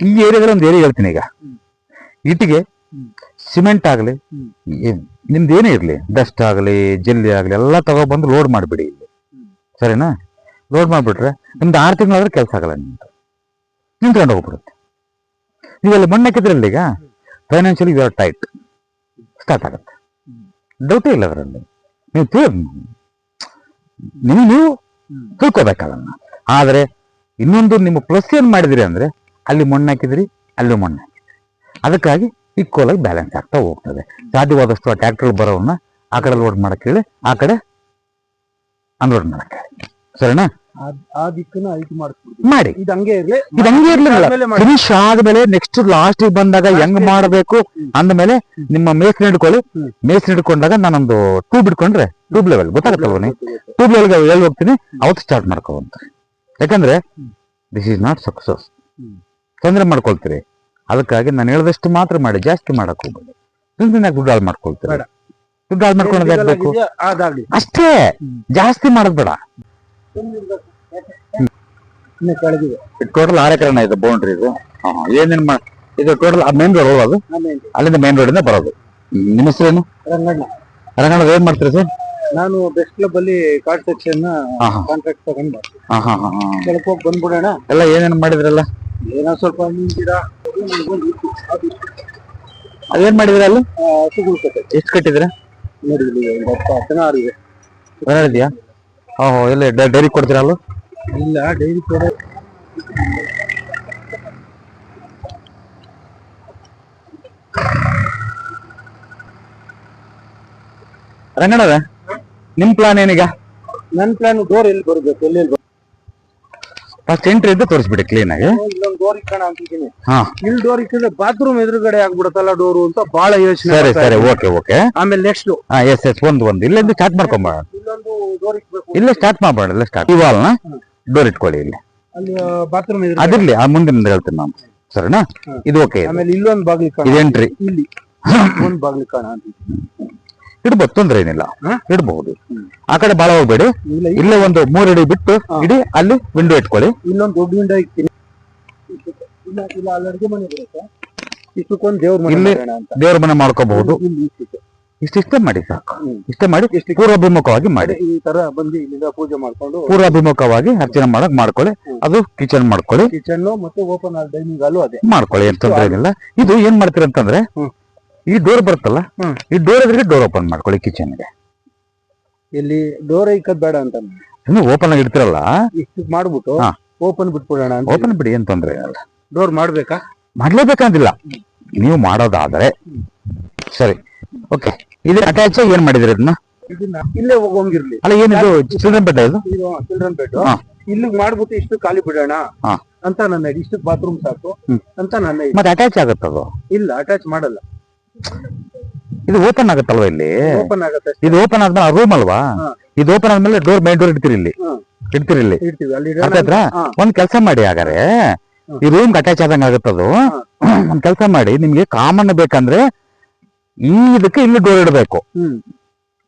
ಈ ಏರಿಯಾದಲ್ಲಿ ಒಂದು ಏರಿಯಾ ಹೇಳ್ತೀನಿ ಈಗ. ಇಟ್ಟಿಗೆ, ಸಿಮೆಂಟ್ ಆಗಲಿ, ನಿಮ್ದು ಏನೇ ಇರಲಿ, ಡಸ್ಟ್ ಆಗಲಿ, ಜಲ್ಲಿ ಆಗಲಿ ಎಲ್ಲ ತಗೊಬಂದು ಲೋಡ್ ಮಾಡಿಬಿಡಿ ಇಲ್ಲಿ. ಸರಿನಾ? ಲೋಡ್ ಮಾಡಿಬಿಟ್ರೆ ನಿಮ್ದು 6 ತಿಂಗಳಾದ್ರೆ ಕೆಲಸ ಆಗಲ್ಲ, ನಿಂತ್ಕೊಂಡು ಹೋಗ್ಬಿಡುತ್ತೆ. ನೀವೆಲ್ಲ ಮಣ್ಣು ಹಾಕಿದ್ರಲ್ಲಿ ಈಗ financially you are tight start ಆಗುತ್ತೆ. ಡೌಟೇ ಇಲ್ಲ ಅದರಲ್ಲಿ. ನೀವು ತಿಳ್ಕೊಬೇಕಲ್ಲ. ಆದರೆ ಇನ್ನೊಂದು ನಿಮ್ಮ ಪ್ಲಸ್ ಏನು ಮಾಡಿದಿರಿ ಅಂದರೆ, ಅಲ್ಲಿ ಮಣ್ಣು ಹಾಕಿದ್ರಿ, ಅಲ್ಲೂ ಮಣ್ಣು ಹಾಕಿದ್ರಿ. ಅದಕ್ಕಾಗಿ ಈಕ್ವಲ್ ಆಗಿ ಬ್ಯಾಲೆನ್ಸ್ ಆಗ್ತಾ ಹೋಗ್ತದೆ. ಸಾಧ್ಯವಾದಷ್ಟು ಆ ಟ್ರ್ಯಾಕ್ಟರ್ ಬರೋವನ್ನ ಆ ಕಡೆ ಲೋಡ್ ಮಾಡಕ್ಕೆ ಹೇಳಿ, ಆ ಕಡೆ ಅನ್ಲೋಡ್ ಮಾಡಕ್ಕೆ ಹೇಳಿ. ಸರಿನಾ? ಮಾಡಿ. ಇದು ಹಂಗೆ ಇರ್ಲಿಲ್ಲ. ಫಿನಿಶ್ ಆದ್ಮೇಲೆ ನೆಕ್ಸ್ಟ್ ಲಾಸ್ಟ್ ಬಂದಾಗ ಹೆಂಗ್ ಮಾಡಬೇಕು ಅಂದ್ಮೇಲೆ ನಿಮ್ಮ ಮೇಸ್ತ್ರಿ ಹಿಡ್ಕೊಳ್ಳಿ. ಮೇಸ್ತ್ರಿ ಹಿಡ್ಕೊಂಡಾಗ ನಾನೊಂದು ಟ್ಯೂಬ್ ಹಿಡ್ಕೊಂಡ್ರೆ ಟ್ಯೂಬ್ ಲೆವೆಲ್ ಗೊತ್ತಾಗತ್ತಲ್ವ? ನೀವು ಟ್ಯೂಬ್ ಲೆವೆಲ್ಗೆ ಹೇಳಿ ಹೋಗ್ತೀನಿ, ಅವತ್ತು ಸ್ಟಾರ್ಟ್ ಮಾಡ್ಕೋವಂತ. ಯಾಕಂದ್ರೆ ದಿಸ್ ಈಸ್ ನಾಟ್ ಸಕ್ಸಸ್. ತೊಂದರೆ ಮಾಡ್ಕೊಳ್ತೀರಿ. ಅದಕ್ಕಾಗಿ ನಾನು ಹೇಳ್ದಷ್ಟು ಮಾತ್ರ ಮಾಡಿ, ಜಾಸ್ತಿ ಮಾಡಕ್ ಹೋಗ್ಬೇಡಿ. ದುಡ್ಡು ಹಾಳು ಮಾಡ್ಕೊಳ್ತೀರಿ. ದುಡ್ಡು ಹಾಳು ಮಾಡ್ಕೊಳ್ಳೋದು ಯಾಕಬೇಕು ಅಷ್ಟೇ, ಜಾಸ್ತಿ ಮಾಡೋದ್ ಬೇಡ. ಟೋಟಲ್ 6 ಎಕರೆ ಇದೆ ಬೌಂಡ್ರಿ ಇದು. ಏನೇನ್ ಇದು ಟೋಟಲ್ ಮೇನ್ ರೋಡ್ ಹೋಗೋದು, ಅಲ್ಲಿಂದ ಮೇನ್ ರೋಡ್ ಇಂದ ಬರೋದು. ನಿಮ್ಮ ಹೆಸರೇನು? ರಂಗಣ್ಣ. ಏನ್ ಮಾಡ್ತೀರಿ ಸರ್? ನಾನು ಬೆಸ್ಟ್ ಕ್ಲಬ್ ಅಲ್ಲಿ ಕಾರ್ಡ್ ಸೆಕ್ಷನ್ ಕಾಂಟ್ರಾಕ್ಟ್ ತಗೊಂಡು ಸ್ವಲ್ಪ ಬಂದ್ಬಿಡೋಣ. ಎಲ್ಲ ಏನೇನ್ ಮಾಡಿದ್ರಲ್ಲ? ಏನೋ ಸ್ವಲ್ಪ ಗಿಡ ಅದೇನ್ ಮಾಡಿದ್ರ ಅಲ್ಲಿ? ಎಷ್ಟು ಕಟ್ಟಿದ್ರ? ಇದೆಯಾ? ಓಹೋ, ಎಲ್ಲ ಡೈರಿ ಕೊಡ್ತೀರಾ? ಅಲ್ಲ ಇಲ್ಲ, ಡೈರಿ ಕೊಡ. ರಂಗಣ್ಣರ, ನಿಮ್ ಪ್ಲಾನ್ ಏನೀಗ? ನನ್ ಪ್ಲಾನ್ ಡೋರ್ ಎಲ್ಲಿ ಬರ್ಬೇಕು, ಎಲ್ಲೆಲ್ಲಿ ಫಸ್ಟ್ ಎಂಟ್ರಿ ಇದ್ದು ತೋರಿಸ್ಬಿಡಿ ಕ್ಲೀನ್ ಆಗಿ. ಇಲ್ಲೊಂದು ಡೋರ್ ಇಕ್ಕೋಣ ಅಂತಿದ್ದೀನಿ. ಇಲ್ಲಿ ಡೋರ್ ಇಕ್ಕಿದ್ರೆ ಬಾತ್ರೂಮ್ ಎದುರುಗಡೆ ಆಗ್ಬಿಡತ್ತಲ್ಲ ಡೋರು ಅಂತ ಬಹಳ ಯೋಚನೆ. ಸರಿ ಸರಿ, ಓಕೆ ಓಕೆ. ಆಮೇಲೆ ನೆಕ್ಸ್ಟ್ ಎಸ್ ಒಂದು ಇಲ್ಲಿಂದ ಸ್ಟಾರ್ಟ್ ಮಾಡ್ಕೊಂಬ. ಇಲ್ಲೊಂದು ಡೋರ್ ಇಕ್ಬೇಕು. ಇಲ್ಲೇ ಸ್ಟಾರ್ಟ್ ಮಾಡ್ಬೇಡ, ಇಲ್ಲ ಸ್ಟಾರ್ಟ್. ಇವಾಲ್ನ ಡೋರ್ ಇಟ್ಕೊಳ್ಳಿ ಇಲ್ಲಿ. ಅಲ್ಲಿ ಬಾತ್ರೂಮ್ ಅದಿರ್ಲಿ, ಆ ಮುಂದಿನ ಹೇಳ್ತೀನಿ ನಾನು. ಸರಿನಾ? ಇದು ಓಕೆ. ಆಮೇಲೆ ಇಲ್ಲೊಂದು ಬಾಗಿಲು ಕಾಣ. ಇದು ಎಂಟ್ರಿ. ಇಲ್ಲಿ ಒಂದು ಬಾಗಿಲು ಕಾಣ ಅಂತಿದ್ದೀನಿ. ಇಡ್ಬೋದು, ತೊಂದ್ರೆ ಏನಿಲ್ಲ, ಇಡ್ಬಹುದು. ಆ ಕಡೆ ಬಾಳ ಹೋಗ್ಬೇಡಿ. ಇಲ್ಲೇ ಒಂದು 3 ಅಡಿ ಬಿಟ್ಟು ಇಡಿ, ಅಲ್ಲಿ ವಿಂಡೋ ಇಟ್ಕೊಳ್ಳಿ. ಇಲ್ಲೊಂದು ದೊಡ್ಡ ವಿಂಡೋ ಇಕ್ತೀನಿ. ಇಲ್ಲ ಅಲ್ಲಿ ಅಡುಗೆ ಮನೆ ಬರುತ್ತೆ, ಇಷ್ಟಕ್ಕೊಂದು ದೇವ್ರ ಮನೆ ಮಾಡ್ಕೋಬಹುದು. ಇಷ್ಟೇ ಮಾಡಿ ಸಾಕು. ಇಷ್ಟೇ ಮಾಡಿ ಪೂರ್ವಾಭಿಮುಖವಾಗಿ ಮಾಡಿ. ಈ ತರ ಬಂದು ಇಲ್ಲಿಂದ ಪೂಜೆ ಮಾಡ್ಕೊಂಡು ಪೂರ್ವಾಭಿಮುಖವಾಗಿ ಅರ್ಚನೆ ಮಾಡಕ್ ಮಾಡ್ಕೊಳ್ಳಿ. ಅದು ಕಿಚನ್ ಮಾಡ್ಕೊಳ್ಳಿ. ಕಿಚನ್ ಮತ್ತೆ ಓಪನ್ ಡೈನಿಂಗ್ ಹಾಲು ಅದೇ ಮಾಡ್ಕೊಳ್ಳಿ, ಏನ್ ತೊಂದ್ರೆ ಏನಿಲ್ಲ. ಇದು ಏನ್ ಮಾಡ್ತೀರಿ ಅಂತಂದ್ರೆ, ಈ ಡೋರ್ ಬರುತ್ತಲ್ಲ, ಈ ಡೋರ್ ಎದುರಿಗೆ ಡೋರ್ ಓಪನ್ ಮಾಡ್ಕೊಳ್ಳಿ ಕಿಚನ್ಗೆ. ಇಲ್ಲಿ ಡೋರ್ ಇಕ್ಕದ್ ಬೇಡ ಅಂತ ಇನ್ನು ಓಪನ್ ಆಗಿ ಇಡ್ತಿರಲ್ಲ, ಇಷ್ಟು ಮಾಡ್ಬಿಟ್ಟು ಓಪನ್ ಬಿಟ್ಬಿಡೋಣ. ಓಪನ್ ಬಿಡಿ, ಏನ್ ತೊಂದ್ರೆ ಇಲ್ಲ. ಡೋರ್ ಮಾಡ್ಬೇಕಾ? ಮಾಡ್ಲೇಬೇಕಂತಿಲ್ಲ, ನೀವು ಮಾಡೋದಾದ್ರೆ ಸರಿ. ಓಕೆ, ಇದು ಅಟ್ಯಾಚ್ ಏನ್ ಮಾಡಿದ್ರಿ ಇದನ್ನ? ಇಲ್ಲೇ ಹೋಗೋಂಗಿರ್ಲಿ. ಅಲ್ಲ, ಏನಿದು ಚಿಲ್ಡ್ರನ್ ಬೆಡ್? ಇದು ಚಿಲ್ಡ್ರನ್ ಬೆಡ್. ಇಲ್ಲಿಗೆ ಮಾಡ್ಬಿಟ್ಟು ಇಷ್ಟು ಖಾಲಿ ಬಿಡೋಣ ಅಂತ ನನ್ನ ಇಷ್ಟು ಬಾತ್ರೂಮ್ ಸಾಕು ಅಂತ ನನ್ನ. ಮತ್ತೆ ಅಟ್ಯಾಚ್ ಆಗುತ್ತದು? ಇಲ್ಲ, ಅಟ್ಯಾಚ್ ಮಾಡಲ್ಲ. ಇದು ಓಪನ್ ಆಗುತ್ತಲ್ವಾ? ಇಲ್ಲಿ ಓಪನ್ ಆಗುತ್ತೆ. ಇದು ಓಪನ್ ಆದ್ಮೇಲೆ ರೂಮ್ ಅಲ್ವಾ? ಇದು ಓಪನ್ ಆದ್ಮೇಲೆ ಡೋರ್ ಮೇನ್ ಡೋರ್ ಇಡ್ತೀರಿ ಇಲ್ಲಿ. ಒಂದ್ ಕೆಲಸ ಮಾಡಿ, ಹಾಗಾದ್ರೆ ಈ ರೂಮ್ ಅಟ್ಯಾಚ್ ಆದಂಗ ಆಗುತ್ತದು. ಒಂದ್ ಕೆಲಸ ಮಾಡಿ, ನಿಮ್ಗೆ ಕಾಮನ್ ಬೇಕಂದ್ರೆ ಈ ಇದಕ್ಕೆ ಇಲ್ಲಿ ಡೋರ್ ಇಡಬೇಕು.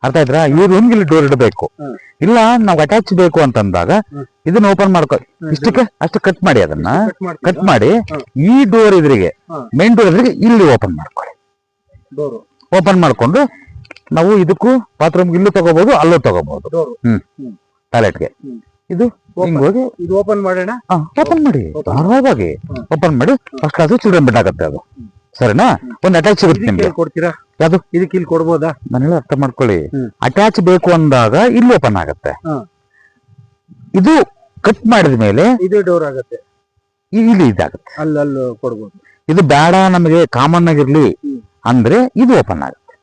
ಅರ್ಥ ಆಯ್ತಾ? ಈ ರೂಮ್ಗೆ ಇಲ್ಲಿ ಡೋರ್ ಇಡಬೇಕು. ಇಲ್ಲ ನಾವ್ ಅಟ್ಯಾಚ್ ಬೇಕು ಅಂತಂದಾಗ ಇದನ್ನ ಓಪನ್ ಮಾಡ್ಕೊ, ಇಷ್ಟಕ್ಕೆ ಅಷ್ಟು ಕಟ್ ಮಾಡಿ. ಅದನ್ನ ಕಟ್ ಮಾಡಿ ಈ ಡೋರ್ ಇದ್ರಿಗೆ, ಮೇನ್ ಡೋರ್ ಇದ್ರಿಗೆ ಇಲ್ಲಿ ಓಪನ್ ಮಾಡ್ಕೊಳ್ಳಿ. ಓಪನ್ ಮಾಡ್ಕೊಂಡು ನಾವು ಇದಕ್ಕೂ ಬಾತ್ರೂಮ್ ಇಲ್ಲೂ ತಗೋಬಹುದು, ಅಲ್ಲೂ ತಗೋಬಹುದು. ಟಾಯ್ಲೆಟ್ಗೆ ಇದು ಹಿಂಗ್ ಹೋಗಿ ಇದು ಓಪನ್ ಮಾಡೋಣ. ಓಪನ್ ಮಾಡಿ, ಆರಾಮಾಗಿ ಓಪನ್ ಮಾಡಿ. ಫಸ್ಟ್ ಕ್ಲಾಸ್ ಚಿಲ್ಡ್ರನ್ ಬೆಡ್ ಆಗುತ್ತೆ ಅದು. ಸರಿನಾ? ಒಂದ್ ಅಟ್ಯಾಚ್ ಸಿಗುತ್ತೆ ನಿಮ್ಗೆ. ಕೊಡ್ತೀರಾ? ಯಾವ್ದು? ಇದಕ್ಕೆ ಇಲ್ಲಿ ಕೊಡ್ಬೋದಾ? ನಾನು ಹೇಳಿ ಅರ್ಥ ಮಾಡ್ಕೊಳ್ಳಿ. ಅಟ್ಯಾಚ್ ಬೇಕು ಅಂದಾಗ ಇಲ್ಲಿ ಓಪನ್ ಆಗುತ್ತೆ. ಇದು ಕಟ್ ಮಾಡಿದ ಮೇಲೆ ಇದು ಡೋರ್ ಆಗುತ್ತೆ, ಇಲ್ಲಿ ಇದಾಗುತ್ತೆ. ಅಲ್ಲಿ ಕೊಡ್ಬೋದು. ಇದು ಬೇಡ ನಮಗೆ, ಕಾಮನ್ ಆಗಿರ್ಲಿ ಅಂದ್ರೆ ಇದು ಓಪನ್ ಆಗುತ್ತೆ.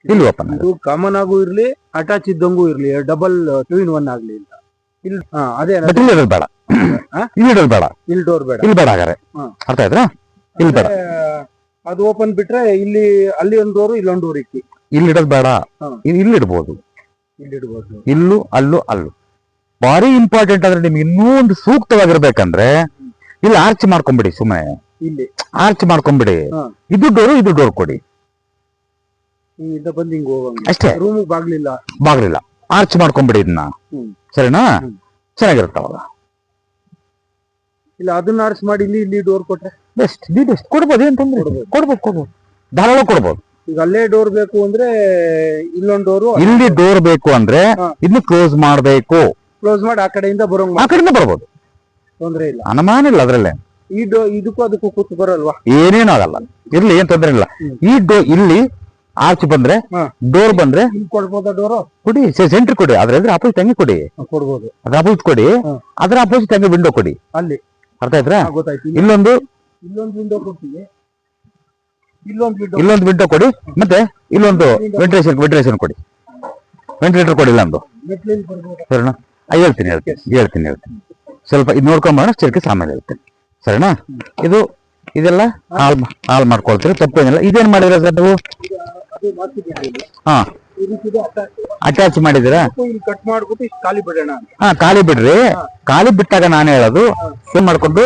ಇಲ್ಲಿ ಓಪನ್ ಆಗುತ್ತೆ. ಕಾಮನ್ ಆಗೂ ಇರ್ಲಿ, ಅಟ್ಯಾಚ್ ಇದ್ದಂಗೂ ಇರ್ಲಿ, ಡಬಲ್ 2 in 1 ಆಗ್ಲಿ ಅಂತ. ಇಲ್ಲಿ ಅದೇ ಇಲ್ಲಿ ಇಡೋದು ಬೇಡ, ಇಲ್ಲಿ ಇಡೋದು ಬೇಡ, ಇಲ್ಲಿ ಡೋರ್ ಬೇಡ, ಇಲ್ಲಿ ಬೇಡ. ಹಾಗಾದ್ರೆ ಅರ್ಥ ಆಯ್ತಾ? ಇಲ್ಲಿ ಬೇಡ. ಅದು ಓಪನ್ ಬಿಟ್ರೆ ಇಲ್ಲಿ ಅಲ್ಲಿ ಒಂದು ಡೋರು, ಇಲ್ಲೊಂದು ಡೋರ್ ಇಕ್ಕಿ. ಇಲ್ಲಿ ಇಡೋದು ಬೇಡ, ಇಲ್ಲಿ ಇಡ್ಬೋದು. ಇಲ್ಲಿ ಇಡ್ಬೋದು, ಇಲ್ಲೂ ಅಲ್ಲೂ ಅಲ್ಲೂ. ಭಾರಿ ಇಂಪಾರ್ಟೆಂಟ್ ಅಂದ್ರೆ ನಿಮ್ಗೆ ಇನ್ನೂ ಒಂದು ಸೂಕ್ತವಾಗಿರ್ಬೇಕಂದ್ರೆ ಇಲ್ಲಿ ಆರ್ಚ್ ಮಾಡ್ಕೊಂಬಿಡಿ. ಸುಮ್ಮನೆ ಇಲ್ಲಿ ಆರ್ಚ್ ಮಾಡ್ಕೊಂಬಿಡಿ. ಇದು ಡೋರ್ ಕೊಡಿ ಬಂದು ಹಿಂಗ್ ಹೋಗಂಗ ಅಷ್ಟೇ. ರೂಮ್ ಬಾಗ್ಲಿಲ್ಲ, ಆರ್ಚ್ ಮಾಡ್ಕೊಂಬಿಡಿ ಇದನ್ನ. ಸರಿನಾ? ಚೆನ್ನಾಗಿರುತ್ತವಾಗ. ಇಲ್ಲ ಅದನ್ನ ಆರ್ಸ್ ಮಾಡಿ ಇಲ್ಲಿ ಡೋರ್ ಕೊಟ್ರೆ ಬೆಸ್ಟ್ ಬೆಸ್ಟ್ ಕೊಡ್ಬೋದು, ಏನ್ ತೊಂದ್ರೆ ಇಲ್ಲ. ಕೊಡ್ಬೋದು ಧಾರಾಳ ಕೊಡ್ಬೋದು. ಈಗ ಅಲ್ಲೇ ಡೋರ್ ಬೇಕು ಅಂದ್ರೆ ಇಲ್ಲೊಂದ್ ಡೋರು ಇಲ್ಲಿ ಡೋರ್ ಬೇಕು ಅಂದ್ರೆ ಇನ್ನು ಕ್ಲೋಸ್ ಮಾಡ್ಬೇಕು. ಕ್ಲೋಸ್ ಮಾಡಿ ಆ ಕಡೆಯಿಂದ ಆ ಕಡೆಯಿಂದ ಬರ್ಬೋದು, ತೊಂದ್ರೆ ಇಲ್ಲ, ಅನುಮಾನ ಇಲ್ಲ ಅದ್ರಲ್ಲೇ. ಇದಕ್ಕೂ ಅದಕ್ಕೂ ಕೂತು ಬರಲ್ವಾ? ಏನೇನು ಆಗಲ್ಲ, ಇರ್ಲಿ, ಏನ್ ತೊಂದ್ರೆ ಇಲ್ಲ. ಈ ಇಲ್ಲಿ ಆರ್ಚ್ ಬಂದ್ರೆ ಡೋರ್ ಬಂದ್ರೆ ಕೊಡ್ಬೋದಾ ಡೋರು? ಕೊಡಿ, ಸೆಂಟ್ರ್ ಕೊಡಿ, ಅದ್ರ ಅಪೋಸಿಟ್ ಹಂಗೆ ಕೊಡಿ, ಕೊಡ್ಬೋದು. ಅದ್ರ ಅಪೋಸಿಟ್ ಕೊಡಿ, ಅದ್ರ ಅಪೋಸಿಟ್ ಹಂಗೆ ವಿಂಡೋ ಕೊಡಿ. ಅಲ್ಲಿ ಅರ್ಥ ಆಯ್ತಾ? ಗೊತ್ತಾಯ್ತು. ಇಲ್ಲೊಂದು ವಿಂಡೋ ಕೊಡ್ತೀವಿ, ಇಲ್ಲೊಂದು ವಿಂಡೋ ಕೊಡಿ, ಮತ್ತೆ ಇಲ್ಲೊಂದು ವೆಂಟಿಲೇಷನ್ ಕೊಡಿ, ವೆಂಟಿಲೇಟರ್ ಕೊಡಿ ಇಲ್ಲೊಂದು. ಸರಿನಾ? ಹೇಳ್ತೀನಿ ಸ್ವಲ್ಪ ಇದು ನೋಡ್ಕೊಂಬೋಣ, ಸ್ಟೇರ್ಕೇಸ್ ಆಮೇಲೆ ಹೇಳ್ತೀನಿ. ಸರಿನಾ? ಇದೆಲ್ಲ ಹಾಲ್ ಮಾಡ್ಕೊಳ್ತೀರಿ, ತಪ್ಪೇನಿಲ್ಲ. ಇದೇನ್ ಮಾಡಿದ್ರ ಸರ್ ನೀವು? ಹಾ, ಅಟ್ಯಾಚ್ ಮಾಡಿದಿರಾ? ಕಟ್ ಮಾಡ್ಬಿಟ್ಟು ಖಾಲಿ ಬಿಡೋಣ. ಹಾ, ಖಾಲಿ ಬಿಡ್ರಿ. ಖಾಲಿ ಬಿಟ್ಟಾಗ ನಾನು ಹೇಳೋದು ಏನ್ ಮಾಡ್ಕೊಂಡು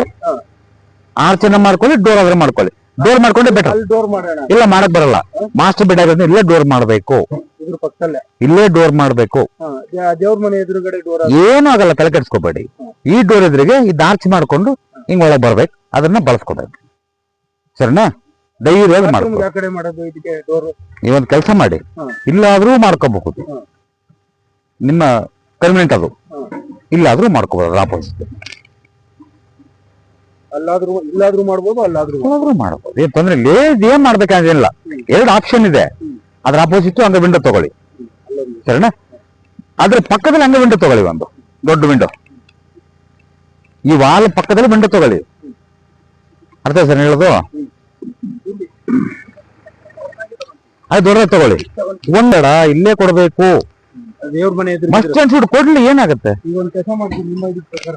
ಆರ್ಚನ ಮಾಡ್ಕೊಳ್ಳಿ, ಡೋರ್ ಆದ್ರೆ ಮಾಡ್ಕೊಳ್ಳಿ. ಡೋರ್ ಮಾಡ್ಕೊಂಡೆ ಬೆಟರ್. ಡೋರ್ ಮಾಡೋಣ. ಇಲ್ಲ, ಮಾಡಕ್ ಬರಲ್ಲ. ಮಾಸ್ಟರ್ ಬೆಡ್ ಆಗಿರೋದ್ರಿಂದ ಇಲ್ಲೇ ಡೋರ್ ಮಾಡ್ಬೇಕು, ಇದ್ರ ಪಕ್ಕದಲ್ಲೇ ಇಲ್ಲೇ ಡೋರ್ ಮಾಡ್ಬೇಕು. ದೇವ್ರ ಮನೆ ಎದುರುಗಡೆ ಡೋರ್ ಏನು ಆಗಲ್ಲ, ತಲೆ ಕೆಡ್ಸ್ಕೋಬೇಡಿ. ಈ ಡೋರ್ ಎದುರಿಗೆ ಇದು ಆರ್ಚ್ ಮಾಡ್ಕೊಂಡು ಹಿಂಗ್ ಒಳಗ್ ಬರ್ಬೇಕು, ಅದನ್ನ ಬಳಸ್ಕೋಬೇಕು. ಸರಿನಾ? ಧೈರ್ಯವಾಗಿ ಮಾಡ್ಕೊ. ಯಾವ ಕಡೆ ಮಾಡೋದು ಇದಕ್ಕೆ ಡೋರ್? ನೀವೊಂದು ಕೆಲಸ ಮಾಡಿ, ಇಲ್ಲಾದ್ರೂ ಮಾಡ್ಕೋಬಹುದು, ನಿಮ್ಮ ಕನ್ವೀನಿಯಂಟ್ ಅದು. ಇಲ್ಲಾದ್ರೂ ಮಾಡ್ಕೋಬಹುದು, ಆಪೋಸಿಟ್. ಇಲ್ಲಾದ್ರೂ ಮಾಡ್ಬೋದು, ಅಲ್ಲಾದ್ರೂ ಮಾಡ್ಬೋದು, ಏನ್ ತೊಂದ್ರೆ ಇಲ್ಲ. ಏನ್ ಮಾಡ್ಬೇಕಂತಿಲ್ಲ, 2 ಆಪ್ಷನ್ ಇದೆ. ಅದ್ರ ಆಪೋಸಿಟ್ ಹಂಗ ವಿಂಡೋ ತಗೊಳ್ಳಿ. ಸರಿನಾ? ಅದ್ರ ಪಕ್ಕದಲ್ಲಿ ಹಂಗ ವಿಂಡೋ ತಗೊಳ್ಳಿ, ಒಂದು ದೊಡ್ಡ ವಿಂಡೋ. ಈ ವಾಲ್ ಪಕ್ಕದಲ್ಲಿ ವಿಂಡೋ ತಗೊಳ್ಳಿ. ಅರ್ಥ ಸರ್ ಹೇಳೋದು? ಅದು ದೊಡ್ಡ ತಗೊಳ್ಳಿ. ಒಂದಡ ಇಲ್ಲೇ ಕೊಡ್ಬೇಕು, ದೇವ್ರ ಮನೆ ಎದುರು ಮಸ್ಟ್ ಅಂಡ್ ಶುಡ್ ಕೊಡ್ಲಿ, ಏನಾಗುತ್ತೆ? ಈಗ ಒಂದ್ ಕೆಲಸ ಮಾಡ್ತೀನಿ, ನಿಮ್ಮ ಇದಕ್ಕೆ ಪ್ರಕಾರ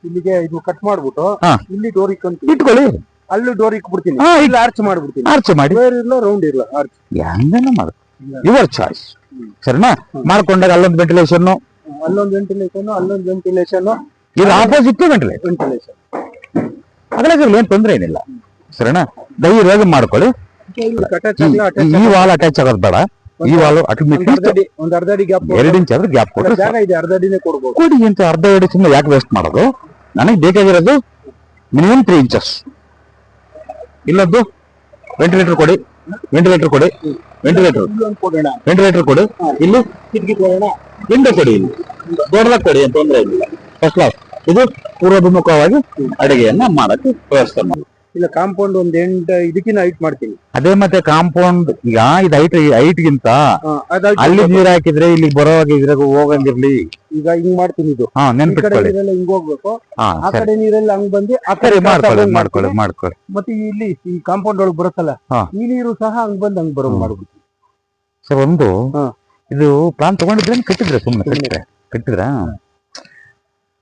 ಇಲ್ಲಿಗೆ ಇದು ಕಟ್ ಮಾಡ್ಬಿಟ್ಟು ಇಲ್ಲಿ ಡೋರ್ ಇಟ್ಕೊಳ್ಳಿ, ಅಲ್ಲಿ ಡೋರ್ ಇಟ್ಬಿಡ್ತೀನಿ, ಇಲ್ಲಿ ಆರ್ಚ್ ಮಾಡ್ಬಿಡ್ತೀನಿ. ಆರ್ಚ್ ಮಾಡಿ, ಇಲ್ಲ ರೌಂಡ್ ಇಲ್ಲ, ಆರ್ಚ್ ಹೆಂಗನ ಮಾಡು, ಯುವರ್ ಚಾಯ್ಸ್. ಸರಿನಾ? ಮಾಡ್ಕೊಂಡಾಗ ಅಲ್ಲೊಂದು ವೆಂಟಿಲೇಷನ್, ಅಲ್ಲೊಂದು ವೆಂಟಿಲೇಷನ್, ಇದು ಆಪೋಸಿಟ್ ವೆಂಟಿಲೇಷನ್. ಅದ್ರಾಗ ಏನ್ ತೊಂದ್ರೆ ಏನಿಲ್ಲ. ಸರಿನಾ? ಧೈರ್ಯವಾಗಿ ಮಾಡ್ಕೊಳ್ಳಿ. ಈ ವಾಲ್ ಅಟ್ಯಾಚ್ ಆಗೋದು ಬೇಡ, ಈ ವಾಲು ಒಂದ್ ಅರ್ಧ ಅಡಿ ಗ್ಯಾಪ್, 2 ಇಂಚ್ ಆದ್ರೆ ಗ್ಯಾಪ್ ಕೊಟ್ರೆ ಜಾಗ ಇದೆ, ಅರ್ಧ ಅಡಿನೇ ಕೊಡ್ಬೋದು. ಕೊಡಿ ಅಂತ. ಅರ್ಧ ಅಡಿ ಸುಮ್ಮನೆ ಯಾಕೆ ವೇಸ್ಟ್ ಮಾಡೋದು? ನನಗೆ ಬೇಕಾಗಿರೋದು ಮಿನಿಮಮ್ 3 ಇಂಚಸ್. ಇಲ್ಲದ್ದು ವೆಂಟಿಲೇಟರ್ ಕೊಡಿ, ವೆಂಟಿಲೇಟರ್ ಕೊಡಿ, ವೆಂಟಿಲೇಟರ್ ಕೊಡಿ. ಇಲ್ಲಿ ವಿಂಡೋ ಕೊಡಿ, ಇಲ್ಲಿ ದೊಡ್ಡದಾಗಿ ಕೊಡಿ, ಅಂತ ತೊಂದ್ರೆ ಇಲ್ಲ. First class. ಇದು ಪೂರ್ವಾಭಿಮುಖವಾಗಿ ಅಡಿಗೆಯನ್ನ ಮಾಡಕ್ಕೆ ವ್ಯವಸ್ಥೆ ಮಾಡಿ. ಇಲ್ಲ ಕಾಂಪೌಂಡ್ ಒಂದ್ 8 ಇದಕ್ಕಿಂತ ಹೈಟ್ ಮಾಡ್ತೀನಿ. ಅದೇ ಮತ್ತೆ ಕಾಂಪೌಂಡ್ ಈಗ ಇದು ಹೈಟ್ಗಿಂತ ಅಲ್ಲಿ ನೀರ್ ಹಾಕಿದ್ರೆ ಇಲ್ಲಿ ಬರೋವಾಗ ಇದ್ರಾಗ ಹೋಗಂಗಿರ್ಲಿ. ಈಗ ಹಿಂಗ್ ಮಾಡ್ತೀನಿ, ಇದು ನೆನ್ಪಿಟ್ಕೊಳ್ಳಿ, ಹಿಂಗ್ ಹೋಗ್ಬೇಕು, ಆ ಕಡೆ ನೀರೆಲ್ಲ ಹಂಗ್ ಬಂದು ಆ ಕಡೆ ಮಾಡ್ಕೊಳ್ಳಿ. ಮತ್ತೆ ಇಲ್ಲಿ ಈ ಕಾಂಪೌಂಡ್ ಒಳಗ್ ಬರುತ್ತಲ್ಲ, ಈ ನೀರು ಸಹ ಹಂಗ್ ಬಂದ್ ಹಂಗ್ ಬರೋ ಮಾಡ್ಬಿಟ್ಟು. ಸರ್, ಒಂದು ಇದು ಪ್ಲಾನ್ ತಗೊಂಡಿದ್ರೆ ಕಟ್ಟಿದ್ರೆ, ಸುಮ್ಮನೆ ಕಟ್ಟಿದ್ರ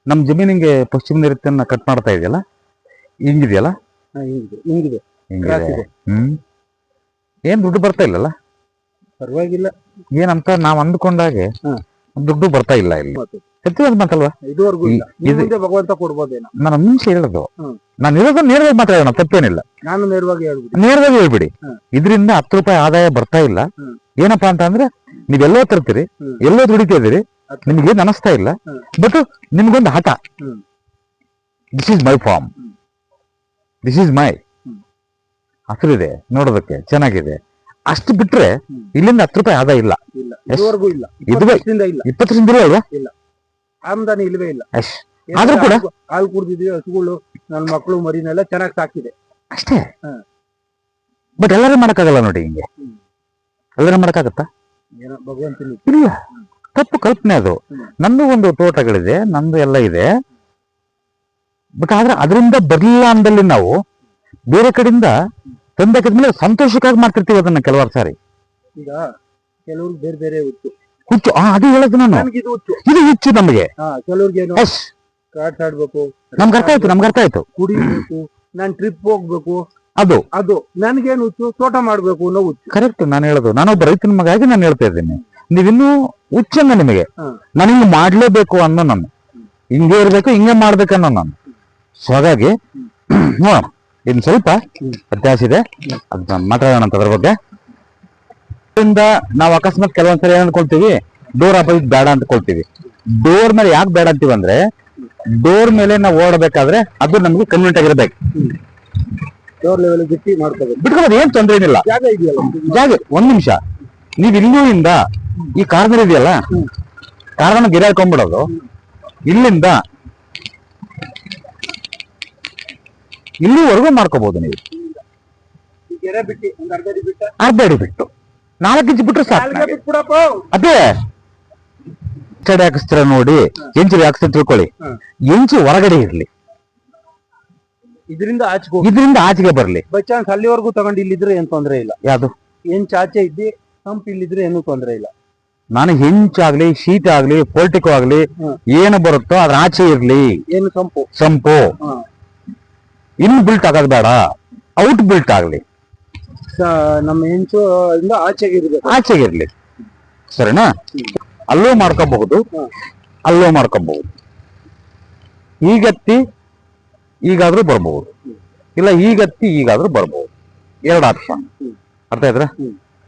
ನಮ್ ಜಮೀನಿಗೆ ಪಶ್ಚಿಮ ನೈಋತ್ಯನ ಕಟ್ ಮಾಡ್ತಾ ಇದೆಯಲ್ಲ, ಹಿಂಗಿದೆಯಲ್ಲ, ಹಿಂಗಿದೆ. ಏನ್ ದುಡ್ಡು ಬರ್ತಾ ಇಲ್ಲಲ್ಲ? ಪರವಾಗಿಲ್ಲ, ಏನಂತ ನಾವ್ ಅಂದ್ಕೊಂಡಾಗೆ ದುಡ್ಡು ಬರ್ತಾ ಇಲ್ಲ ಇಲ್ಲಿ. ಸತ್ಯವಾದ ಮಾತಲ್ವಾ? ಇದುವರೆಗೂ ಭಗವಂತ ಕೊಡ್ಬೋದೇನೋ. ನಾನು ಮುಂಚೆ ಹೇಳೋದು, ನಾನು ಇರೋದು ನೇರವಾಗಿ ಮಾತಾಡೋಣ, ತಪ್ಪೇನಿಲ್ಲ. ನಾನು ನೇರವಾಗಿ ಹೇಳ್ಬಿಡಿ. ಇದರಿಂದ 10 ರೂಪಾಯಿ ಆದಾಯ ಬರ್ತಾ ಇಲ್ಲ. ಏನಪ್ಪಾ ಅಂತ ಅಂದ್ರೆ, ನೀವೆಲ್ಲೋ ತರ್ತೀರಿ, ಎಲ್ಲೋ ದುಡಿತಾ ಇದೀರಿ, ನಿಮ್ಗೇನ್ ಅನಿಸ್ತಾ ಇಲ್ಲ. ಬಟ್ ನಿಮ್ಗೊಂದು ಹಠ, this is my farm, this is my ಹಸಿರಿದೆ, ನೋಡೋದಕ್ಕೆ ಚೆನ್ನಾಗಿದೆ. ಅಷ್ಟು ಬಿಟ್ರೆ ಇಲ್ಲಿಂದ 10 ರೂಪಾಯಿ ಆದಾಯ ಇಲ್ಲ. ಇಲ್ಲ, 20% ಅಲ್ವಾ? ಇಲ್ಲ, ಆಮದಾನಿ ಇಲ್ವೇ ಇಲ್ಲ. ಆದ್ರೂ ಕೂಡ ಹಾಲು ಕುಡ್ದಿದ್ವಿ, ಹಸುಗಳು, ನನ್ನ ಮಕ್ಕಳು ಮರಿನೆಲ್ಲ ಚೆನ್ನಾಗಿ ಸಾಕಿದೆ ಅಷ್ಟೇ. ಬಟ್ ಎಲ್ಲರೂ ಮಾಡಕ್ಕಾಗಲ್ಲ ನೋಡಿ, ಹಿಂಗೆ ಎಲ್ಲರೂ ಮಾಡಕ್ಕಾಗತ್ತಾ? ಭಗವಂತನ ಇಲ್ಲ, ತಪ್ಪು ಕಲ್ಪನೆ ಅದು. ನಂದು ಒಂದು ತೋಟಗಳಿದೆ, ನಂದು ಎಲ್ಲ ಇದೆ. ಬಟ್ ಆದ್ರೆ ಅದರಿಂದ ಬರ್ಲಿಲ್ಲ ಅಂದಲ್ಲಿ ನಾವು ಬೇರೆ ಕಡೆಯಿಂದ ತಂದಾಕಿದ್ಮೇಲೆ ಸಂತೋಷಕ್ಕಾಗಿ ಮಾಡ್ತಿರ್ತೀವಿ ಅದನ್ನ ಕೆಲವಾರು ಸಾರಿ. ಈಗ ಕೆಲವ್ರಿಗೆ ಬೇರೆ ಬೇರೆ ಹುಚ್ಚು, ಅದು ಹೇಳೋದು ನಾನು. ಇದು ಹುಚ್ಚು ನಮಗೆ. ಕೆಲವ್ರಿಗೆ ಕಾರ್ಡ್ಸ್ ಆಡ್ಬೇಕು, ನಮ್ಗೆ ಅರ್ಥ ಆಯ್ತು. ಕುಡಿಬೇಕು, ನಾನ್ ಟ್ರಿಪ್ ಹೋಗ್ಬೇಕು, ಅದು ನನ್ಗೇನು ಹುಚ್ಚು, ತೋಟ ಮಾಡ್ಬೇಕು ಅನ್ನೋ ಹುಚ್ಚು. ಕರೆಕ್ಟ್, ನಾನು ಹೇಳೋದು. ನಾನೊಬ್ಬ ರೈತನ ಮಗಾಗಿ ನಾನು ಹೇಳ್ತಾ ಇದ್ದೀನಿ. ನೀವಿನ್ನೂ ಹುಚ್ಚಂಗ ನಿಮಗೆ, ನಾನು ಹಿಂಗ್ ಮಾಡ್ಲೇಬೇಕು ಅನ್ನೋ, ನಾನು ಹಿಂಗೆ ಇರ್ಬೇಕು, ಹಿಂಗೆ ಮಾಡ್ಬೇಕನ್ನೋ ನಾನು. ಸೊ ಹಾಗಾಗಿ ನೋಡೋಣ, ಇನ್ ಸ್ವಲ್ಪ ವ್ಯತ್ಯಾಸ ಇದೆ, ಅದ್ ಮಾತಾಡೋಣ ಅಂತ ಅದ್ರ ಬಗ್ಗೆ. ನಾವು ಅಕಸ್ಮಾತ್ ಕೆಲವೊಂದ್ಸರಿ ಏನ್ ಅನ್ಕೊಳ್ತೀವಿ, ಡೋರ್ ಆಪೋಸಿಟ್ ಬೇಡ ಅಂತ ಕೊಳ್ತೀವಿ. ಡೋರ್ ಮೇಲೆ ಯಾಕೆ ಬೇಡ ಅಂತೀವಿ ಅಂದ್ರೆ, ಡೋರ್ ಮೇಲೆ ನಾವು ಓಡಬೇಕಾದ್ರೆ ಅದು ನಮ್ಗೆ ಕನ್ವೀನಿಯಂಟ್ ಆಗಿರ್ಬೇಕು. ಡೋರ್ ಲೆವೆಲ್ ಬಿಟ್ಟು ಮಾಡ್ಕೋಬೇಕು. ಬಿಟ್ಕೋಬೋದು, ಏನ್ ತೊಂದ್ರೆ ಏನಿಲ್ಲ. ಜಾಗ ಇದೆಯಲ್ಲ, ಜಾಗ ಒಂದ್ ನಿಮಿಷ, ನೀವ್ ಇಲ್ಲಿಂದ ಈ ಕಾರ್ನರ್ ಇದೆಯಲ್ಲ, ಕಾರ್ನರ್ ಗಿಡ ಹಾಕೊಂಡ್ಬಿಡೋದು, ಇಲ್ಲಿಂದ ಇಲ್ಲಿವರೆಗೂ ಮಾಡ್ಕೋಬಹುದು ನೀವು. ಗೆರೆ ಬಿಟ್ಟು ಒಂದ್ ಅರ್ಧ ಅಡಿ ಬಿಟ್ಟ, ಅರ್ಧ ಅಡಿ ಬಿಟ್ಟು 4 ಇಂಚ್ ಬಿಟ್ರೆ ಸಾಕು. ನಾಲ್ಗೆ ಬಿಟ್ಬಿಡಪ್ಪ. ಅದೇ ಚಡಿ ಹಾಕಿಸ್ತೀರ ನೋಡಿ, ಎಂಚು ಹಾಕಿಸ್ತೀರ ತಿಳ್ಕೊಳ್ಳಿ, ಎಂಚು ಹೊರಗಡೆ ಇರ್ಲಿ, ಇದರಿಂದ ಆಚೆಗೆ ಹೋಗಿ, ಇದರಿಂದ ಆಚೆಗೆ ಬರ್ಲಿ. ಬೈ ಚಾನ್ಸ್ ಅಲ್ಲಿವರೆಗೂ ತಗೊಂಡು ಇಲ್ಲಿದ್ರೆ ಏನ್ ತೊಂದ್ರೆ ಇಲ್ಲ. ಯಾವ್ದು ಹೆಂಚ್ ಆಚೆ ಇದ್ದಿ ಸಂಪ್ ಇಲ್ಲಿದ್ರೆ ಏನು ತೊಂದ್ರೆ ಇಲ್ಲ. ನಾನು ಹೆಂಚಾಗ್ಲಿ, ಶೀಟ್ ಆಗ್ಲಿ, ಪೋಲ್ಟಿಕೋ ಆಗ್ಲಿ, ಏನು ಬರುತ್ತೋ ಅದ್ರ ಆಚೆ ಇರ್ಲಿ. ಏನು ಸಂಪು ಸಂಪು ಇನ್ ಬಿಲ್ಟ್ ಆಗೋದು ಬೇಡ, ಔಟ್ ಬಿಲ್ಟ್ ಆಗ್ಲಿ, ನಮ್ಮ ಹೆಂಚು ಇಂದ ಆಚೆಗೆ ಇರ್ಬೇಕು, ಆಚೆಗೆ ಇರ್ಲಿ. ಸರಿನಾ? ಅಲ್ಲೂ ಮಾಡ್ಕೋಬಹುದು, ಅಲ್ಲೂ ಮಾಡ್ಕೋಬಹುದು. ಈಗತ್ತಿ ಈಗಾದ್ರೂ ಬರ್ಬಹುದು, ಇಲ್ಲ ಈಗತ್ತಿ ಈಗಾದ್ರೂ ಬರ್ಬಹುದು. 2 ಆಪ್ಷನ್. ಅರ್ಥ ಆಯ್ತಾ?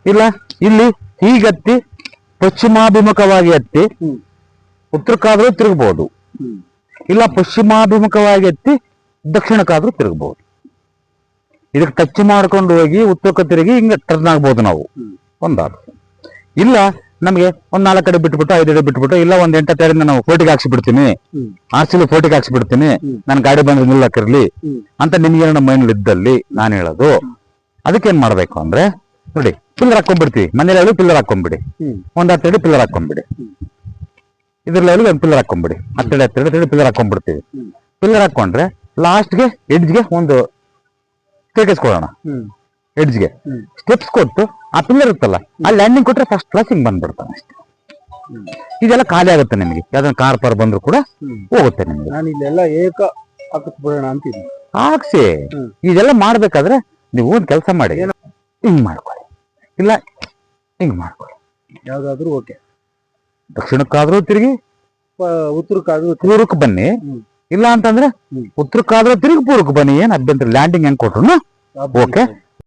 ಇಲ್ಲ ಇಲ್ಲಿ ಹೀಗತ್ತಿ ಪಶ್ಚಿಮಾಭಿಮುಖವಾಗಿ ಎತ್ತಿ ಉತ್ತರಕ್ಕಾದ್ರೂ ತಿರುಗಬಹುದು, ಇಲ್ಲ ಪಶ್ಚಿಮಾಭಿಮುಖವಾಗಿ ಎತ್ತಿ ದಕ್ಷಿಣಕ್ಕಾದ್ರೂ ತಿರುಗಬಹುದು. ಇದಕ್ಕೆ ಟಚ್ ಮಾಡ್ಕೊಂಡು ಹೋಗಿ ಉತ್ತರಕ್ಕೆ ತಿರುಗಿ ಹಿಂಗೆ ಟರ್ನ್ ಆಗ್ಬೋದು ನಾವು. ಒಂದು ಆಪ್ಷನ್. ಇಲ್ಲ ನಮಗೆ ಒಂದ್ 4 ಅಡಿ ಬಿಟ್ಬಿಟ್ಟು 5 ಅಡಿ ಬಿಟ್ಬಿಟ್ಟು, ಇಲ್ಲ ಒಂದ್ 8 ಅಡಿ ನಾವು ಫೋಟಿಗೆ ಹಾಕ್ಸಿಬಿಡ್ತೀನಿ, ಆರ್ಸಿಲು ಫೋಟಿಗೆ ಹಾಕ್ಸಿಬಿಡ್ತೀನಿ, ನನ್ ಗಾಡಿ ಬಂದ್ರೆ ನಿಲ್ಲಕ್ಕಿರ್ಲಿ ಅಂತ ನಿಮ್ಗೆ ನಮ್ಮ ಮೈಂಡ್ ಇದ್ದಲ್ಲಿ ನಾನು ಹೇಳೋದು. ಅದಕ್ಕೇನ್ ಮಾಡ್ಬೇಕು ಅಂದ್ರೆ ನೋಡಿ, ಪಿಲ್ಲರ್ ಹಾಕೊಂಡ್ಬಿಡ್ತೀವಿ ಮನೇಲಿ, ಪಿಲ್ಲರ್ ಹಾಕೊಂಡ್ಬಿಡಿ, ಒಂದ್ 10 ಅಡಿ ಪಿಲ್ಲರ್ ಹಾಕೊಂಡ್ಬಿಡಿ, ಇದ್ರಲ್ಲಿ ಒಂದ್ ಪಿಲ್ಲರ್ ಹಾಕೊಂಡ್ಬಿಡಿ, 10 ಅಡಿ ಪಿಲ್ಲರ್ ಹಾಕೊಂಡ್ಬಿಡ್ತೀವಿ. ಪಿಲ್ಲರ್ ಹಾಕೊಂಡ್ರೆ ಲಾಸ್ಟ್ಗೆ ಎಡ್ಜ್ಗೆ ಒಂದು ಸ್ಟೇಟಸ್ ಕೊಡೋಣ, ಎಡ್ಜ್ಗೆ ಸ್ಟೆಪ್ಸ್ ಕೊಟ್ಟು ಆ ಪಿಲ್ಲರ್ ಇರ್ತಲ್ಲ ಆ ಲ್ಯಾಂಡಿಂಗ್ ಕೊಟ್ರೆ ಫಸ್ಟ್ ಕ್ಲಾಸ್ ಹಿಂಗ್ ಬಂದ್ಬಿಡ್ತಾನೆ ಅಷ್ಟೇ. ಇದೆಲ್ಲ ಖಾಲಿ ಆಗುತ್ತೆ ನಿಮಗೆ, ಯಾವ್ದನ್ನ ಕಾರ್ ಪಾರ್ ಬಂದ್ರು ಕೂಡ ಹೋಗುತ್ತೆ ನಿಮ್ಗೆ. ನಾನು ಇಲ್ಲೆಲ್ಲ ಏಕ ಹಾಕಿಸ್ಬಿಡೋಣ ಅಂತೀನಿ. ಹಾಕ್ಸಿ ಇದೆಲ್ಲ ಮಾಡ್ಬೇಕಾದ್ರೆ ನೀವು ಒಂದ್ ಕೆಲಸ ಮಾಡಿ, ಹಿಂಗ್ ಮಾಡ್ಕೊಳ್ಳಿ, ಇಲ್ಲ ಹಿಂಗ್ ಮಾಡ್ಕೊಳ್ಳಿ, ಯಾವ್ದಾದ್ರು ಓಕೆ. ದಕ್ಷಿಣಕ್ಕಾದ್ರೂ ತಿರುಗಿ ಉತ್ತರಕ್ಕಾದ್ರೂ ಪೂರ್ವಕ್ಕೆ ಬನ್ನಿ, ಇಲ್ಲ ಅಂತಂದ್ರೆ ಉತ್ತರಕ್ಕಾದ್ರೂ ತಿರುಗಿ ಪೂರ್ವಕ್ಕೆ ಬನ್ನಿ, ಏನ್ ಅಭ್ಯಂತರ. ಲ್ಯಾಂಡಿಂಗ್ ಹೆಂಗ್ ಕೊಟ್ರು ಓಕೆ.